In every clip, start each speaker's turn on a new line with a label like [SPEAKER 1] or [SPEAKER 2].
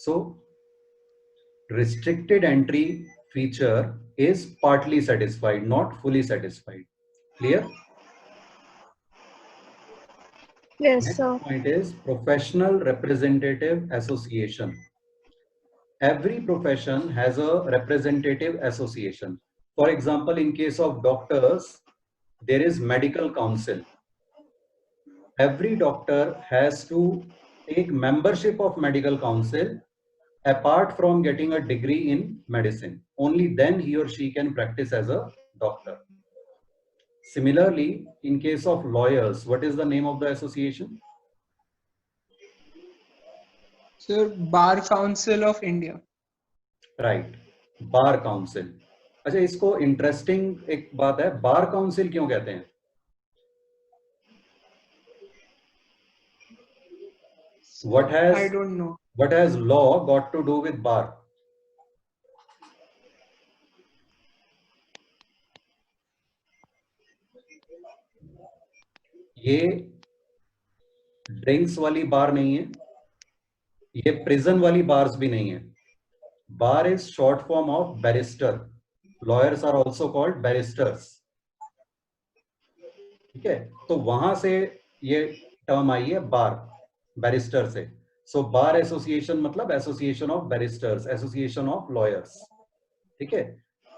[SPEAKER 1] So restricted entry feature is partly satisfied, not fully satisfied. Clear?
[SPEAKER 2] Yes,
[SPEAKER 1] Next
[SPEAKER 2] sir.
[SPEAKER 1] point is professional representative association. Every profession has a representative association. For example, in case of doctors, there is medical council. Every doctor has to take membership of medical council apart from getting a degree in medicine. Only then he or she can practice as a doctor. Similarly, in case of lawyers, what is the name of the association?
[SPEAKER 3] Sir, Bar Council of India.
[SPEAKER 1] Right, bar council. अच्छा, इसको interesting एक बात है, bar council क्यों कहते हैं? What
[SPEAKER 3] I don't know.
[SPEAKER 1] has law got to do with bar? ये drinks वाली बार नहीं है, ये प्रिजन वाली बार्स भी नहीं है. Bar is short form of barrister. Lawyers are also called barristers. ठीक है, तो वहां से ये टर्म आई है बार, बैरिस्टर से. सो बार एसोसिएशन मतलब association of barrister's, association of lawyers. ठीक है,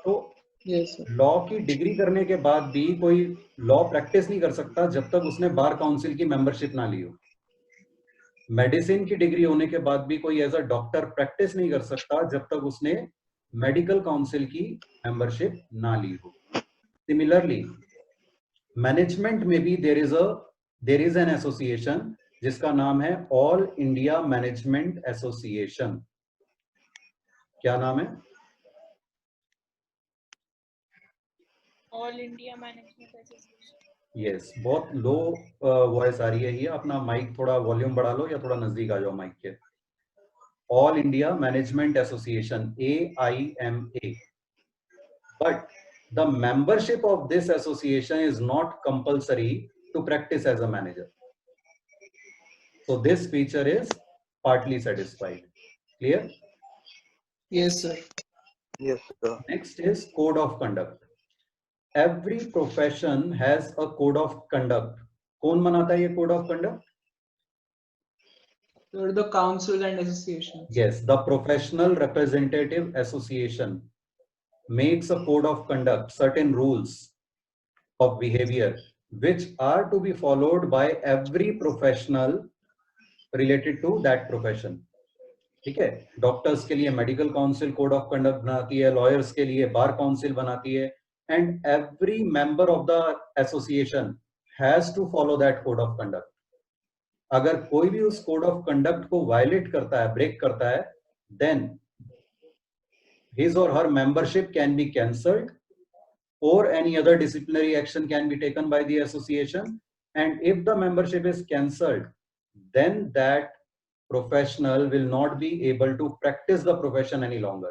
[SPEAKER 1] तो लॉ की डिग्री करने के बाद भी कोई लॉ प्रैक्टिस नहीं कर सकता जब तक उसने बार काउंसिल की मेंबरशिप ना ली हो. मेडिसिन की डिग्री होने के बाद भी कोई एज अ डॉक्टर प्रैक्टिस नहीं कर सकता जब तक उसने मेडिकल काउंसिल की मेंबरशिप ना ली हो. सिमिलरली मैनेजमेंट में भी देयर इज एन एसोसिएशन जिसका नाम है ऑल इंडिया मैनेजमेंट एसोसिएशन. क्या नाम है?
[SPEAKER 4] All India management association.
[SPEAKER 1] Yes, बहुत लो वॉइस आ रही है ये. अपना माइक थोड़ा वॉल्यूम बढ़ा लो या थोड़ा नजदीक आ जाओ माइक के. All India management association, AIMA. But the membership of this association is not compulsory to practice as a manager. So this feature is partly satisfied. Clear?
[SPEAKER 3] Yes, sir.
[SPEAKER 5] Yes, sir.
[SPEAKER 1] Next is code of conduct. Every profession has a code of conduct. कौन बनाता है ये code of conduct?
[SPEAKER 3] Sir, the council and association.
[SPEAKER 1] Yes, the Professional Representative Association makes a code of conduct, certain rules of behavior which are to be followed by every professional related to that profession. ठीक है, doctors के लिए medical council code of conduct बनाती है, lawyers के लिए bar council बनाती है, and every member of the association has to follow that code of conduct. अगर कोई भी उस कोड ऑफ कंडक्ट को वायलेट करता है, ब्रेक करता है, then his or her membership can be cancelled or any other disciplinary action can be taken by the association. And if the membership is cancelled, then that professional will not be able to practice the profession any longer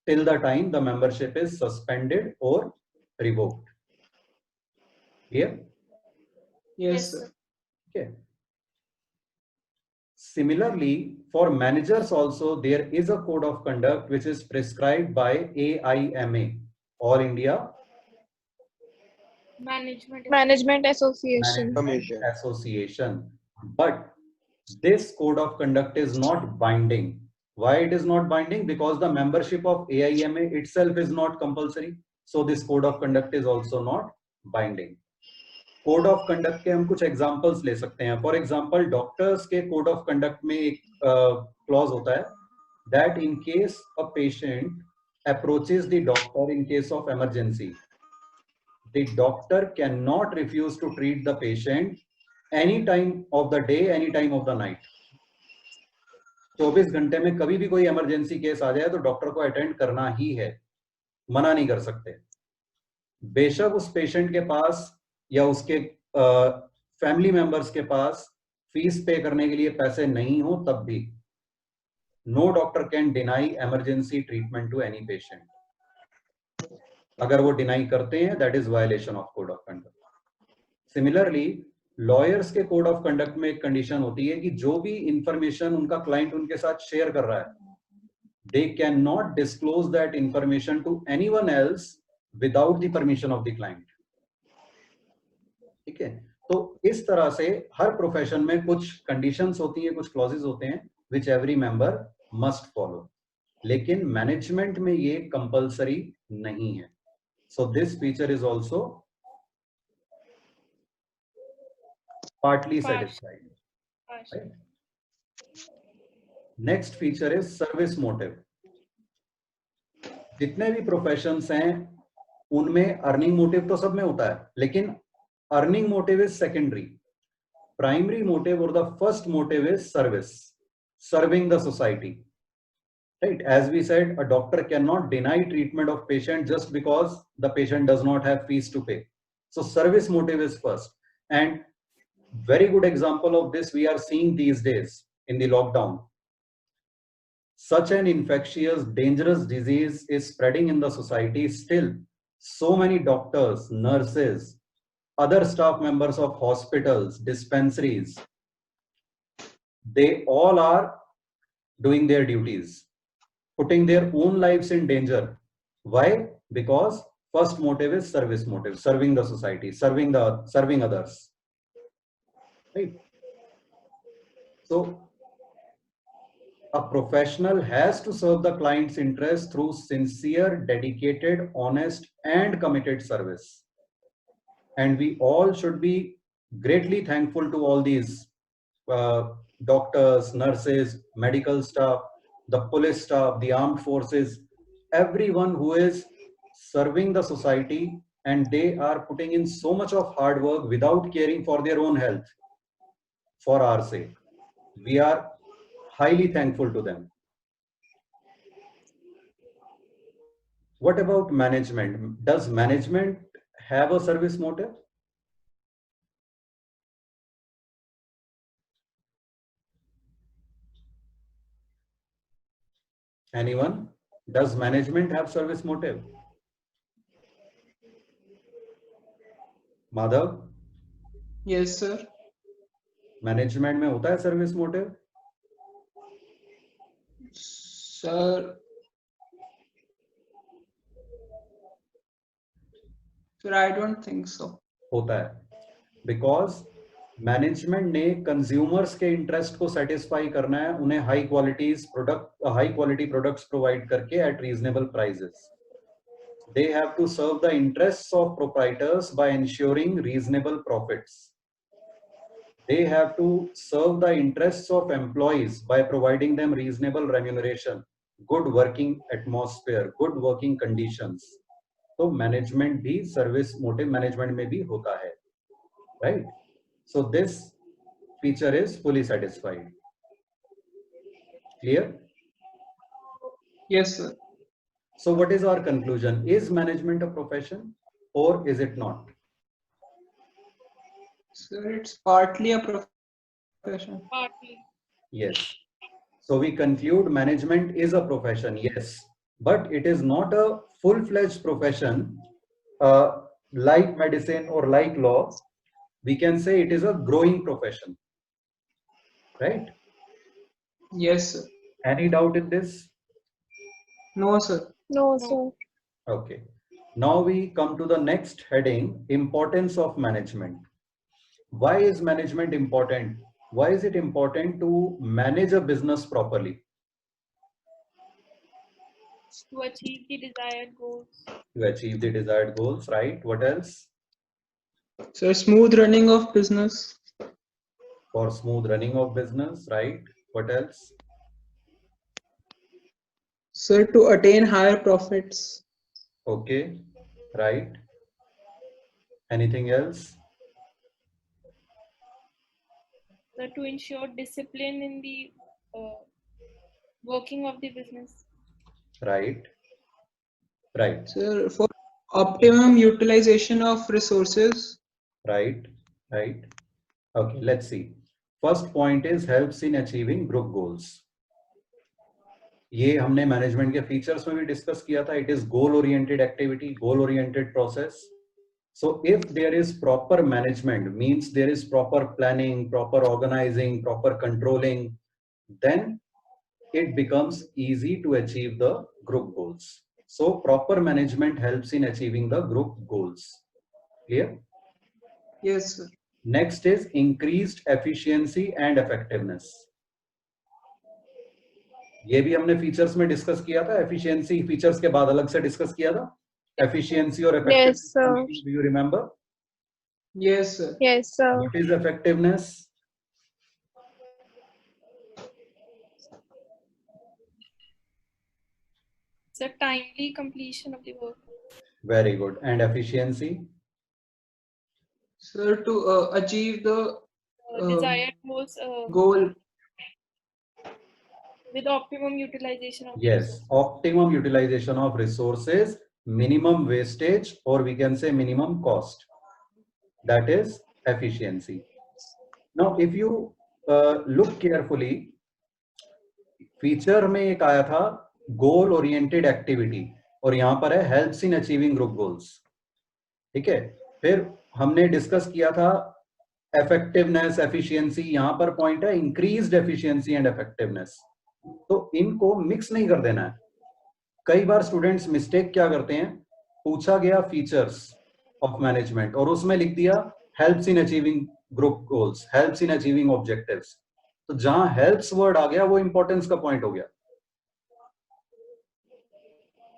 [SPEAKER 1] till the time the membership is suspended or revoked. Clear?
[SPEAKER 3] Yes, sir.
[SPEAKER 1] Okay. Similarly, for managers also, there is a code of conduct which is prescribed by AIMA, All India
[SPEAKER 2] Management Association.
[SPEAKER 1] Association. But this code of conduct is not binding. Why it is not binding? Because the membership of AIMA itself is not compulsory. So this code of conduct is also not binding. Code of conduct के हम कुछ examples ले सकते हैं. For example, doctors के code of conduct में एक clause होता है that in case a patient approaches the doctor in case of emergency, the doctor can not refuse to treat the patient any time of the day, any time of the night. 24 घंटे में कभी भी कोई emergency case आ जाए तो doctor को attend करना ही है, मना नहीं कर सकते. बेशक उस पेशेंट के पास या उसके फैमिली मेंबर्स के पास फीस पे करने के लिए पैसे नहीं हो, तब भी no doctor can deny emergency treatment to any patient. अगर वो डिनाई करते हैं, that is violation of code of conduct. Similarly, lawyers के कोड ऑफ कंडक्ट में एक कंडीशन होती है कि जो भी इंफॉर्मेशन उनका क्लाइंट उनके साथ शेयर कर रहा है, they cannot disclose that information to anyone else without the permission of the client. ठीक है, तो इस तरह से हर प्रोफेशन में कुछ कंडीशंस होती हैं, कुछ क्लॉजेस होते हैं which every member must follow, लेकिन मैनेजमेंट में ये कंपलसरी नहीं है. So this feature is also partly satisfied. Right? Next feature is service motive. जितने भी प्रोफेशंस हैं उनमें अर्निंग मोटिव तो सब में होता है, लेकिन earning motive is secondary. Primary motive और the first motive is service, serving the society. Right? As we said, a doctor cannot deny treatment of patient just because the patient does not have fees to pay. So service motive is first. And very good example of this we are seeing these days in the lockdown. Such an infectious, dangerous disease is spreading in the society. Still, so many doctors, nurses, other staff members of hospitals, dispensaries, they all are doing their duties, putting their own lives in danger. Why? Because first motive is service motive, serving the society, serving others. Right? So a professional has to serve the client's interest through sincere, dedicated, honest, and committed service. And we all should be greatly thankful to all these doctors, nurses, medical staff, the police staff, the armed forces, everyone who is serving the society, and they are putting in so much of hard work without caring for their own health for our sake. We are highly thankful to them. What about management? Does management have a service motive? Anyone? Does management have service motive? Madhav?
[SPEAKER 3] Yes, sir.
[SPEAKER 1] Management में होता है service motive?
[SPEAKER 3] Sir, I don't think so.
[SPEAKER 1] होता है, because management ने consumers के interest को satisfy करना है, उन्हें हाई क्वालिटी प्रोडक्ट्स प्रोवाइड करके eight reasonable prices. They have to serve the interests of proprietors by ensuring reasonable profits. They have to serve the interests of employees by providing them reasonable remuneration, good working atmosphere, good working conditions. तो management भी service motive management में भी होता है, right? So this feature is fully satisfied. Clear?
[SPEAKER 3] Yes, sir.
[SPEAKER 1] So what is our conclusion? Is management a profession or is it not?
[SPEAKER 3] Sir, it's partly a profession.
[SPEAKER 4] Partly.
[SPEAKER 1] Yes. So we conclude management is a profession, yes, but it is not a full-fledged profession like medicine or like law. We can say it is a growing profession, right?
[SPEAKER 3] Yes, sir.
[SPEAKER 1] Any doubt in this?
[SPEAKER 3] No, sir.
[SPEAKER 2] No, sir.
[SPEAKER 1] Okay. Now we come to the next heading, importance of management. Why is management important? Why is it important to manage a business properly?
[SPEAKER 4] To achieve the desired goals.
[SPEAKER 1] To achieve the desired goals, right? What else?
[SPEAKER 3] So smooth running of business.
[SPEAKER 1] For smooth running of business, right? What else?
[SPEAKER 3] Sir, to attain higher profits.
[SPEAKER 1] Okay, right. Anything else?
[SPEAKER 4] So to ensure discipline in the working of the business.
[SPEAKER 1] Right. Right.
[SPEAKER 3] Sir, for optimum utilization of resources.
[SPEAKER 1] Right. Right. Okay, let's see. First point is helps in achieving group goals. ये हमने management के features में भी discuss किया था. It is goal oriented activity, goal oriented process. So if there is proper management, means there is proper planning, proper organizing, proper controlling, then it becomes easy to achieve the group goals. So proper management helps in achieving the group goals. Clear?
[SPEAKER 3] Yes, sir.
[SPEAKER 1] Next is increased efficiency and effectiveness. ये भी हमने features में discuss किया था. Efficiency features के बाद अलग से डिस्कस किया था. एफिशिएंसी और
[SPEAKER 2] Yes, sir.
[SPEAKER 1] effectiveness. Do you remember?
[SPEAKER 3] Yes, sir.
[SPEAKER 2] Yes, sir.
[SPEAKER 1] What is effectiveness?
[SPEAKER 4] It's a timely completion of the work.
[SPEAKER 1] Very good. And efficiency?
[SPEAKER 3] Sir, to achieve the
[SPEAKER 4] Desired goals
[SPEAKER 3] goal.
[SPEAKER 4] with optimum utilization of
[SPEAKER 1] Yes,
[SPEAKER 4] resources.
[SPEAKER 1] optimum utilization of resources, minimum wastage, or we can say minimum cost. That is efficiency. Now, if you look carefully, feature में एक आया था goal oriented activity और यहाँ पर है helps in achieving group goals. ठीक है. फिर हमने डिस्कस किया था effectiveness, efficiency. यहाँ पर पॉइंट है increased efficiency and effectiveness. तो इनको मिक्स नहीं कर देना है. कई बार स्टूडेंट्स मिस्टेक क्या करते हैं, पूछा गया फीचर्स ऑफ मैनेजमेंट और उसमें लिख दिया helps in achieving group goals, helps in achieving objectives. तो जहां हेल्प्स वर्ड आ गया वो इंपॉर्टेंस का पॉइंट हो गया.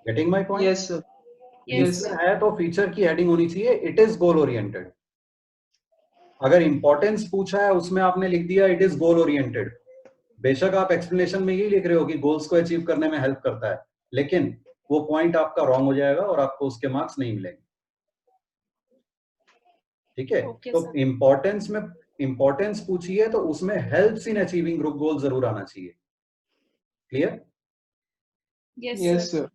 [SPEAKER 1] Getting my point?
[SPEAKER 3] Yes, sir.
[SPEAKER 4] Yes,
[SPEAKER 3] Yes.
[SPEAKER 1] है तो फीचर की हेडिंग होनी चाहिए इट इज गोल ओरिएंटेड. अगर इंपॉर्टेंस पूछा है उसमें आपने लिख दिया इट इज गोल ओरिएंटेड. बेशक आप एक्सप्लेनेशन में यही लिख रहे हो कि गोल्स को अचीव करने में हेल्प करता है, लेकिन वो पॉइंट आपका रॉन्ग हो जाएगा और आपको उसके मार्क्स नहीं मिलेंगे. ठीक है.
[SPEAKER 4] Okay,
[SPEAKER 1] तो
[SPEAKER 4] sir.
[SPEAKER 1] इंपॉर्टेंस में इंपॉर्टेंस पूछी है तो उसमें हेल्प्स इन अचीविंग ग्रुप गोल जरूर आना चाहिए. Clear?
[SPEAKER 4] Yes,
[SPEAKER 3] Yes,
[SPEAKER 4] sir.
[SPEAKER 3] sir.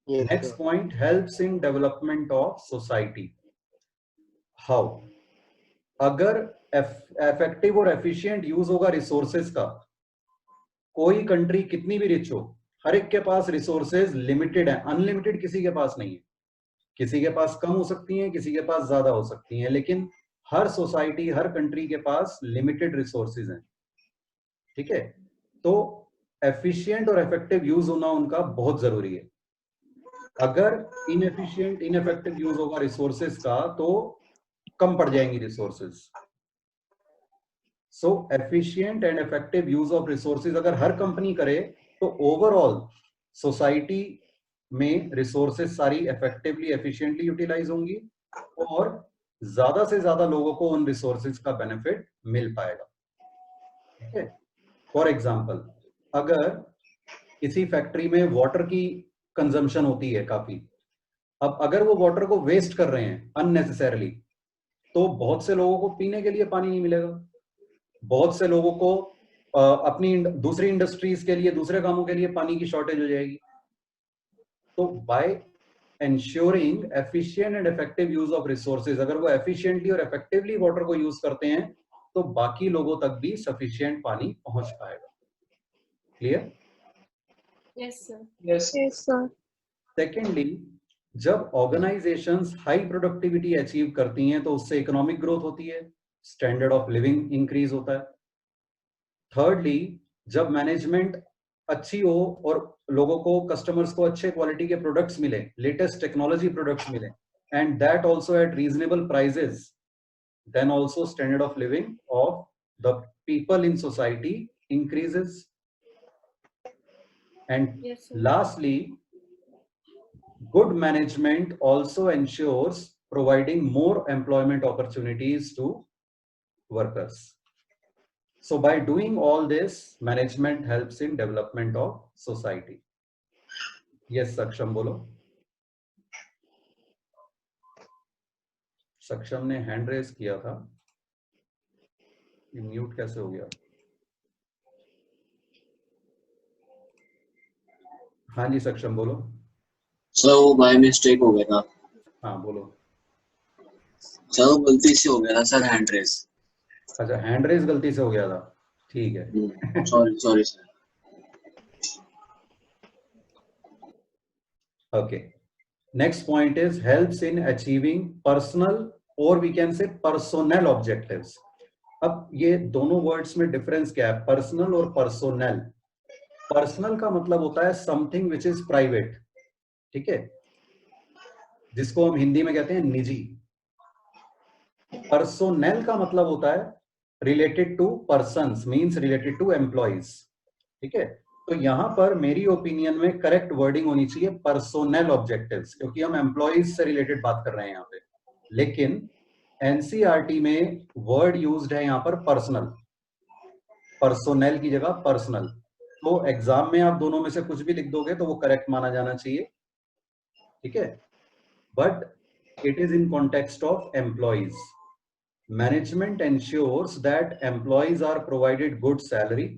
[SPEAKER 5] Yes,
[SPEAKER 1] next
[SPEAKER 5] sir.
[SPEAKER 1] Point helps in development of society. How? अगर इफेक्टिव और एफिशिएंट यूज होगा रिसोर्सेज का, कोई कंट्री कितनी भी रिच हो, हर एक के पास रिसोर्सेज लिमिटेड है, अनलिमिटेड किसी के पास नहीं है. किसी के पास कम हो सकती हैं, किसी के पास ज्यादा हो सकती हैं, लेकिन हर सोसाइटी, हर कंट्री के पास लिमिटेड रिसोर्सेज हैं. ठीक है. तो एफिशिएंट और इफेक्टिव यूज होना उनका बहुत जरूरी है. अगर इनएफिशिएंट, इनइफेक्टिव यूज होगा रिसोर्सेज का तो कम पड़ जाएंगी resources. So efficient and effective use of resources अगर हर कंपनी करे तो ओवरऑल सोसाइटी में रिसोर्सेज सारी इफेक्टिवली, एफिशिएंटली यूटिलाइज होंगी और ज्यादा से ज्यादा लोगों को उन रिसोर्सेज का बेनिफिट मिल पाएगा. ठीक है. फॉर एग्जांपल, अगर किसी फैक्ट्री में वाटर की कंजम्पशन होती है काफी, अब अगर वो वाटर को वेस्ट कर रहे हैं अननेसेसरली, तो बहुत से लोगों को पीने के लिए पानी नहीं मिलेगा. बहुत से लोगों को अपनी दूसरी इंडस्ट्रीज के लिए, दूसरे कामों के लिए पानी की शॉर्टेज हो जाएगी. तो by ensuring efficient and effective use of resources, अगर वो एफिशिएंटली और इफेक्टिवली वाटर को यूज करते हैं तो बाकी लोगों तक भी सफिशिएंट पानी पहुंच पाएगा. Clear?
[SPEAKER 4] Yes, sir.
[SPEAKER 3] Yes.
[SPEAKER 2] Yes, sir.
[SPEAKER 1] Secondly, जब ऑर्गेनाइजेशंस हाई प्रोडक्टिविटी अचीव करती हैं तो उससे इकोनॉमिक ग्रोथ होती है, स्टैंडर्ड ऑफ लिविंग इंक्रीज होता है. थर्डली, जब मैनेजमेंट अच्छी हो और लोगों को, कस्टमर्स को अच्छे क्वालिटी के प्रोडक्ट्स मिले, लेटेस्ट टेक्नोलॉजी प्रोडक्ट्स मिले, and that also at reasonable prices, then also standard of living of the people in society increases. And
[SPEAKER 4] Yes, sir.
[SPEAKER 1] lastly, good management also ensures providing more employment opportunities to workers. So by doing all this, management helps in development of society. Yes, Saksham बोलो. सक्षम ने hand raise किया था, mute कैसे हो गया? हाँ जी सक्षम बोलो.
[SPEAKER 5] सर वो बाय मिस्टेक हो गया था.
[SPEAKER 1] हाँ बोलो.
[SPEAKER 5] सर वो गलती से हो गया था सर, हैंड रेस.
[SPEAKER 1] अच्छा, हैंड रेज गलती से हो गया था. ठीक है.
[SPEAKER 5] Sorry sorry sir.
[SPEAKER 1] Okay. Next point is helps in achieving personal or we can say personnel objectives. अब ये दोनों वर्ड्स में डिफरेंस क्या है, पर्सनल और पर्सोनल. पर्सनल का मतलब होता है समथिंग विच इज प्राइवेट, ठीक है, जिसको हम हिंदी में कहते हैं निजी. पर्सोनल का मतलब होता है related to persons, means related to employees, ठीक है. तो यहां पर मेरी ओपिनियन में करेक्ट वर्डिंग होनी चाहिए पर्सोनल ऑब्जेक्टिव्स, क्योंकि हम एम्प्लॉइज से रिलेटेड बात कर रहे हैं यहाँ पे. लेकिन एनसीईआरटी में वर्ड यूज्ड है यहाँ पर पर्सनल, पर्सोनल की जगह पर्सनल. तो एग्जाम में आप दोनों में से कुछ भी लिख दोगे तो वो करेक्ट माना जाना चाहिए, ठीक है. But it is in context of employees. Management ensures that employees are provided good salary,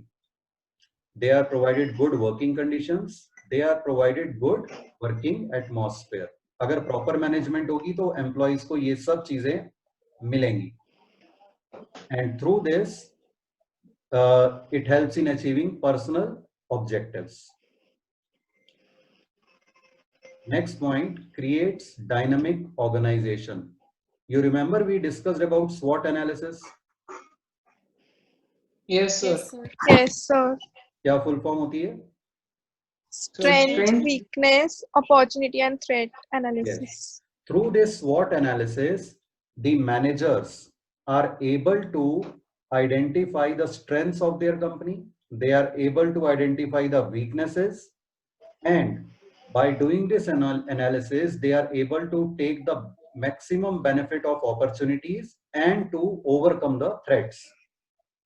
[SPEAKER 1] they are provided good working conditions, they are provided good working atmosphere. अगर प्रॉपर मैनेजमेंट होगी तो एम्प्लॉइज को ये सब चीजें मिलेंगी. And through this it helps in achieving personal objectives. Next point, creates dynamic organization. You remember we discussed about SWOT analysis.
[SPEAKER 3] Yes, sir.
[SPEAKER 4] Yes, sir.
[SPEAKER 2] Yes, sir.
[SPEAKER 1] क्या full form होती है?
[SPEAKER 2] Strength,
[SPEAKER 3] strength-
[SPEAKER 2] weakness, opportunity, and threat analysis.
[SPEAKER 1] Through this SWOT analysis, the managers are able to identify the strengths of their company. They are able to identify the weaknesses, and by doing this analysis, they are able to take the maximum benefit of opportunities and to overcome the threats.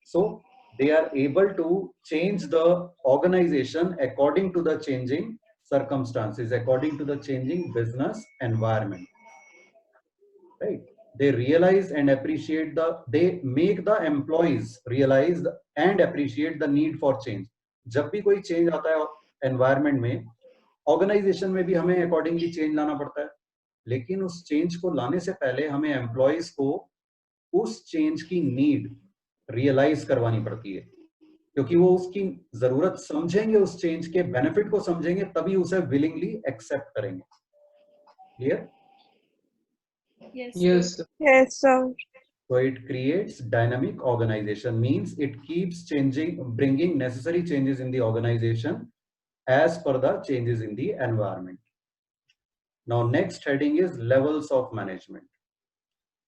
[SPEAKER 1] So they are able to change the organization according to the changing circumstances, according to the changing business environment, right? They realize and appreciate they make the employees realize and appreciate the need for change. जब भी कोई change आता है environment में, organisation में भी हमें accordingly change लाना पड़ता है. लेकिन उस चेंज को लाने से पहले हमें एम्प्लॉइज को उस चेंज की नीड रियलाइज करवानी पड़ती है, क्योंकि वो उसकी जरूरत समझेंगे, उस चेंज के बेनिफिट को समझेंगे, तभी उसे विलिंगली एक्सेप्ट करेंगे. Clear?
[SPEAKER 4] Yes,
[SPEAKER 3] Yes,
[SPEAKER 4] sir.
[SPEAKER 3] sir.
[SPEAKER 2] Yes, sir.
[SPEAKER 1] So it creates dynamic organization, means it keeps changing, bringing necessary changes in the organization as per the changes in the environment. Now next heading is levels of management.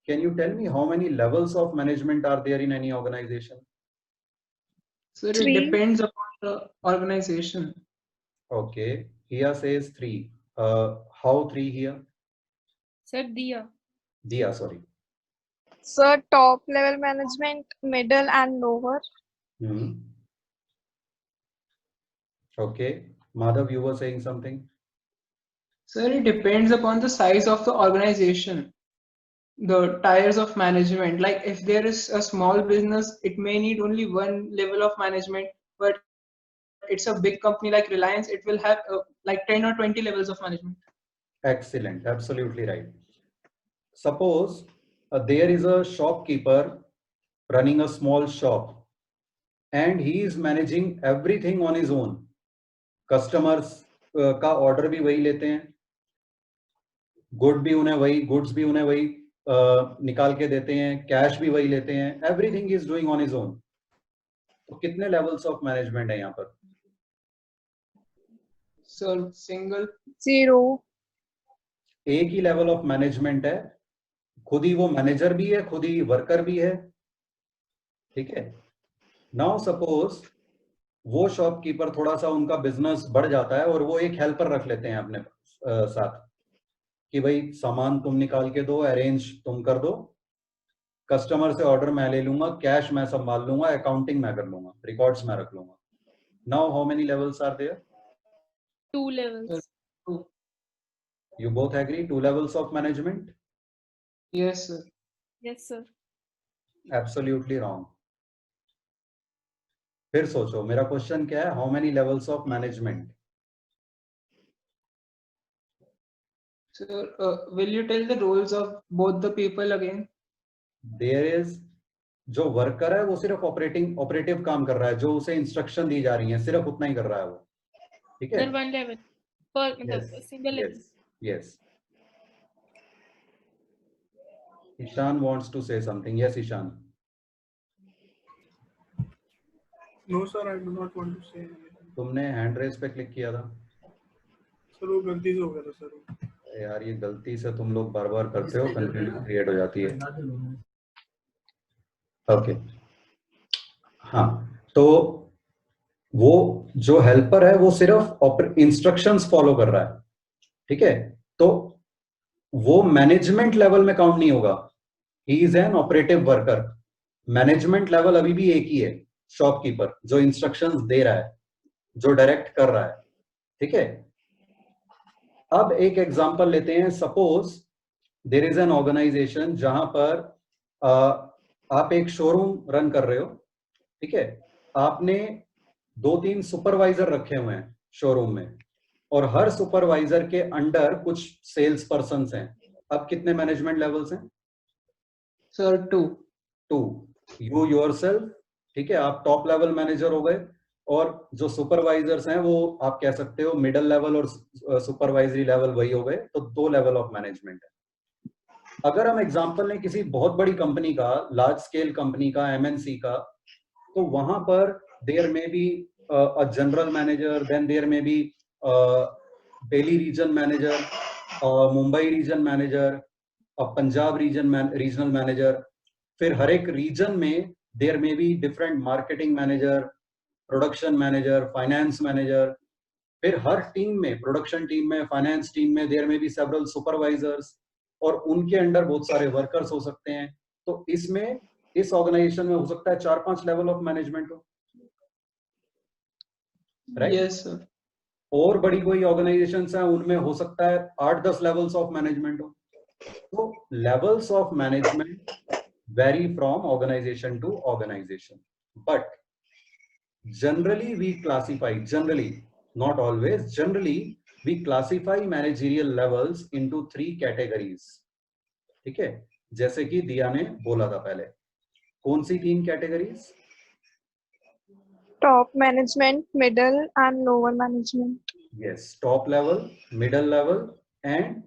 [SPEAKER 1] Can you tell me how many levels of management are there in any organization?
[SPEAKER 3] Sir, it
[SPEAKER 2] 3.
[SPEAKER 3] depends upon the organization.
[SPEAKER 1] Okay, here says 3. How 3 here?
[SPEAKER 4] Sir, Diya.
[SPEAKER 1] Diya, sorry.
[SPEAKER 2] Sir, top level management, middle, and lower.
[SPEAKER 1] Okay, Madhav, you were saying something.
[SPEAKER 3] Sir, it depends upon the size of the organization, the tiers of management. Like if there is a small business, it may need only one level of management, but it's a big company like Reliance, it will have like 10 or 20 levels of management.
[SPEAKER 1] Excellent, absolutely right. Suppose there is a shopkeeper running a small shop and he is managing everything on his own. Customers का order भी वही लेते हैं, goods भी उन्हें वही निकाल के देते हैं, कैश भी वही लेते हैं, everything is doing on his own. तो कितने लेवल्स ऑफ मैनेजमेंट है यहाँ पर?
[SPEAKER 3] So single.
[SPEAKER 2] 0.
[SPEAKER 1] एक ही लेवल ऑफ मैनेजमेंट है, खुद ही वो मैनेजर भी है, खुद ही वर्कर भी है, ठीक है. नाउ सपोज वो शॉपकीपर थोड़ा सा उनका बिजनेस बढ़ जाता है और वो एक हेल्पर रख लेते हैं अपने साथ कि भाई सामान तुम निकाल के दो, अरेंज तुम कर दो, कस्टमर से ऑर्डर मैं ले लूंगा, कैश मैं संभाल लूंगा, अकाउंटिंग मैं कर लूंगा, रिकॉर्ड्स मैं रख लूंगा. Now how many levels are there?
[SPEAKER 4] 2 levels.
[SPEAKER 1] You both agree 2 levels of management?
[SPEAKER 3] Yes, sir.
[SPEAKER 4] Yes, sir.
[SPEAKER 1] Absolutely wrong. फिर सोचो, मेरा क्वेश्चन क्या है? How many levels of management?
[SPEAKER 3] So will you tell the roles of both the people again?
[SPEAKER 1] There is, जो worker है वो सिर्फ operative काम कर रहा है, जो उसे इंस्ट्रक्शन दी जा रही है सिर्फ उतना ही कर रहा है वो, ठीक है.
[SPEAKER 4] Sir, 1 level. Per
[SPEAKER 1] Yes,
[SPEAKER 4] single level.
[SPEAKER 1] yes, yes. Ishan wants to say something. Yes, Ishan.
[SPEAKER 6] No sir, I do not want to say anything.
[SPEAKER 1] तुमने हैंड रेस पे क्लिक किया था
[SPEAKER 6] सर वो गलती से हो गया था सर.
[SPEAKER 1] यार, ये गलती से तुम लोग बार बार करते हो, कंफ्यूजन क्रिएट हो जाती है. ओके हाँ, तो वो जो हेल्पर है वो सिर्फ इंस्ट्रक्शंस फॉलो कर रहा है, ठीक है, तो वो मैनेजमेंट लेवल में काउंट नहीं होगा. He is an operative worker. Management level अभी भी एक ही है, शॉपकीपर जो इंस्ट्रक्शंस दे रहा है, जो डायरेक्ट कर रहा है, ठीक है. अब एक एग्जांपल लेते हैं. Suppose there is an organization जहां पर आप एक शोरूम रन कर रहे हो, ठीक है. आपने 2-3 सुपरवाइजर रखे हुए हैं शोरूम में, और हर सुपरवाइजर के अंडर कुछ सेल्स पर्सन हैं. अब कितने मैनेजमेंट लेवल्स हैं?
[SPEAKER 3] सर 2.
[SPEAKER 1] यू योरसेल्फ, ठीक है, आप टॉप लेवल मैनेजर हो गए, और जो सुपरवाइजर्स हैं वो आप कह सकते हो मिडिल लेवल और सुपरवाइजरी लेवल वही हो गए, तो 2 लेवल ऑफ मैनेजमेंट है. अगर हम एग्जांपल लें किसी बहुत बड़ी कंपनी का, लार्ज स्केल कंपनी का, एमएनसी का, तो वहां पर there may be a general manager, then there may be Delhi region manager, Mumbai region manager, Punjab regional manager. फिर हर एक रीजन में there may be different marketing manager, production manager, finance manager. फिर हर टीम में, प्रोडक्शन टीम में, फाइनेंस टीम में there may be several supervisors, और उनके अंडर बहुत सारे वर्कर्स हो सकते हैं. तो इसमें, इस ऑर्गेनाइजेशन में हो सकता है 4-5 लेवल ऑफ मैनेजमेंट हो, राइट?
[SPEAKER 3] Yes sir.
[SPEAKER 1] और बड़ी कोई ऑर्गेनाइजेशंस हैं उनमें हो सकता है 8-10 लेवल्स ऑफ मैनेजमेंट हो. तो levels of management vary from organization to organization, but generally we classify, generally not always, generally we classify managerial levels into 3 categories, ठीक है, जैसे कि दिया ने बोला था पहले. कौन सी 3 categories?
[SPEAKER 2] Top management, middle and lower management.
[SPEAKER 1] Yes, top level, middle level and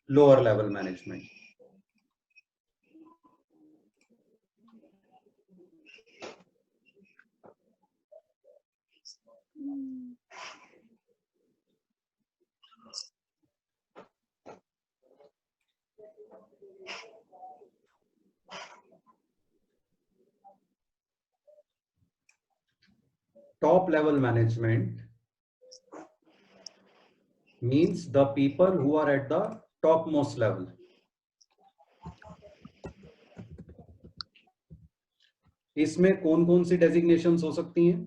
[SPEAKER 1] lower level management. Top level management means the people who are at the topmost level. इसमें कौन कौन सी डेजिग्नेशंस हो सकती हैं?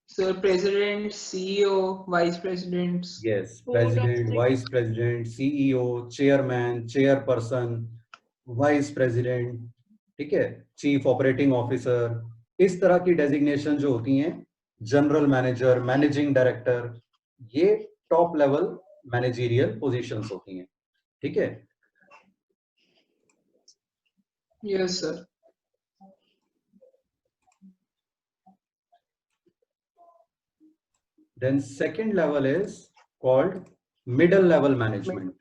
[SPEAKER 3] Sir president, CEO, vice president.
[SPEAKER 1] Yes, president, vice president, CEO, chairman, chairperson, vice president, ठीक है, chief operating officer. इस तरह की डेजिग्नेशन जो होती हैं, जनरल मैनेजर, मैनेजिंग डायरेक्टर, ये टॉप लेवल मैनेजरियल पोजीशंस होती हैं, ठीक है.
[SPEAKER 3] Yes sir.
[SPEAKER 1] Then second level is called middle level management.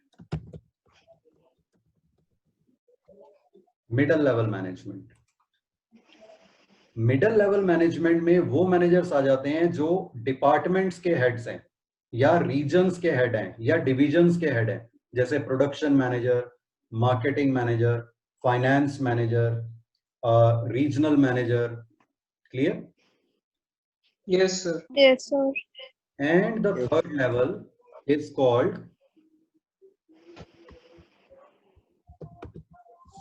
[SPEAKER 1] Middle level management. Middle level management में वो मैनेजर्स आ जाते हैं जो डिपार्टमेंट्स के हेड्स हैं, या रीजन्स के हेड हैं, या डिविजन्स के हेड हैं, जैसे production manager, marketing manager, finance manager, regional manager. Clear?
[SPEAKER 3] Yes sir.
[SPEAKER 2] Yes, sir.
[SPEAKER 1] And the third level is called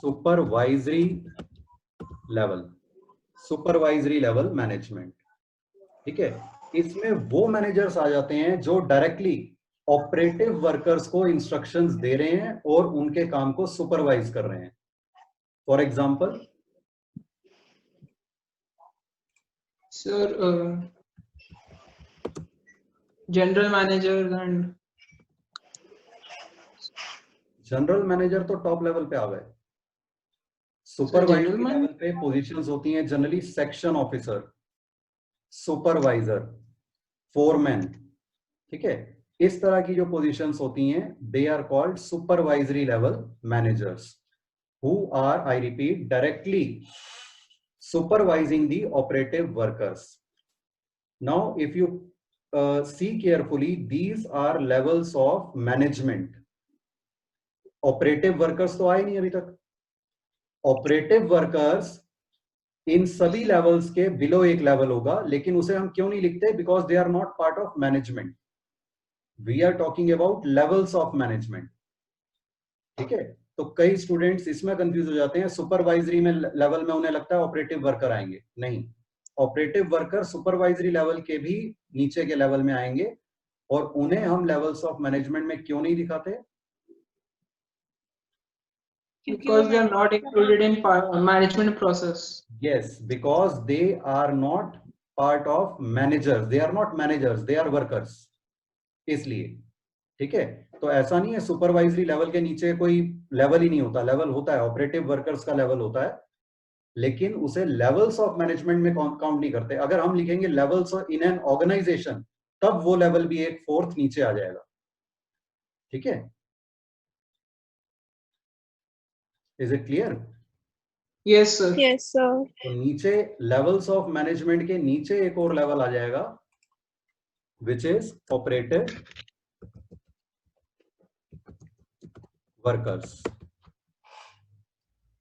[SPEAKER 1] supervisory level. Supervisory level management, ठीक है. इसमें वो मैनेजर्स आ जाते हैं जो डायरेक्टली ऑपरेटिव वर्कर्स को इंस्ट्रक्शंस दे रहे हैं और उनके काम को सुपरवाइज कर रहे हैं. For example,
[SPEAKER 3] sir general manager and.
[SPEAKER 1] General manager तो टॉप लेवल पे आ गए. सुपरवाइजरी
[SPEAKER 3] general
[SPEAKER 1] लेवल पे पोजीशंस होती हैं generally section officer, supervisor, foreman, ठीक है. इस तरह की जो पोजीशंस होती हैं, they are called supervisory level managers. who are, I repeat, directly supervising the operative workers. Now, if you see carefully, these are levels of management. Operative workers तो आए नहीं अभी तक. Operative workers इन सभी लेवल्स के below एक level होगा, लेकिन उसे हम क्यों नहीं लिखते? Because they are not part of management. We are talking about levels of management. ठीक है, तो कई स्टूडेंट्स इसमें कंफ्यूज हो जाते हैं. सुपरवाइजरी में लेवल में उन्हें लगता है ऑपरेटिव वर्कर आएंगे. नहीं, ऑपरेटिव वर्कर सुपरवाइजरी लेवल के भी नीचे के लेवल में आएंगे, और उन्हें हम लेवल्स ऑफ मैनेजमेंट में क्यों नहीं दिखाते?
[SPEAKER 3] Because they are not included in management process.
[SPEAKER 1] Yes, because they are not part of managers. They are not managers, they are workers. इसलिए ठीक है, तो ऐसा नहीं है सुपरवाइजरी लेवल के नीचे कोई लेवल ही नहीं होता. लेवल होता है, ऑपरेटिव वर्कर्स का लेवल होता है, लेकिन उसे लेवल्स ऑफ मैनेजमेंट में काउंट नहीं करते. अगर हम लिखेंगे लेवल्स इन एन ऑर्गेनाइजेशन, तब वो लेवल भी एक फोर्थ नीचे आ जाएगा. ठीक है, is it clear?
[SPEAKER 3] Yes, sir.
[SPEAKER 2] Yes, sir.
[SPEAKER 1] तो नीचे लेवल्स ऑफ मैनेजमेंट के नीचे एक और लेवल आ जाएगा, विच इज ऑपरेटिव वर्कर्स.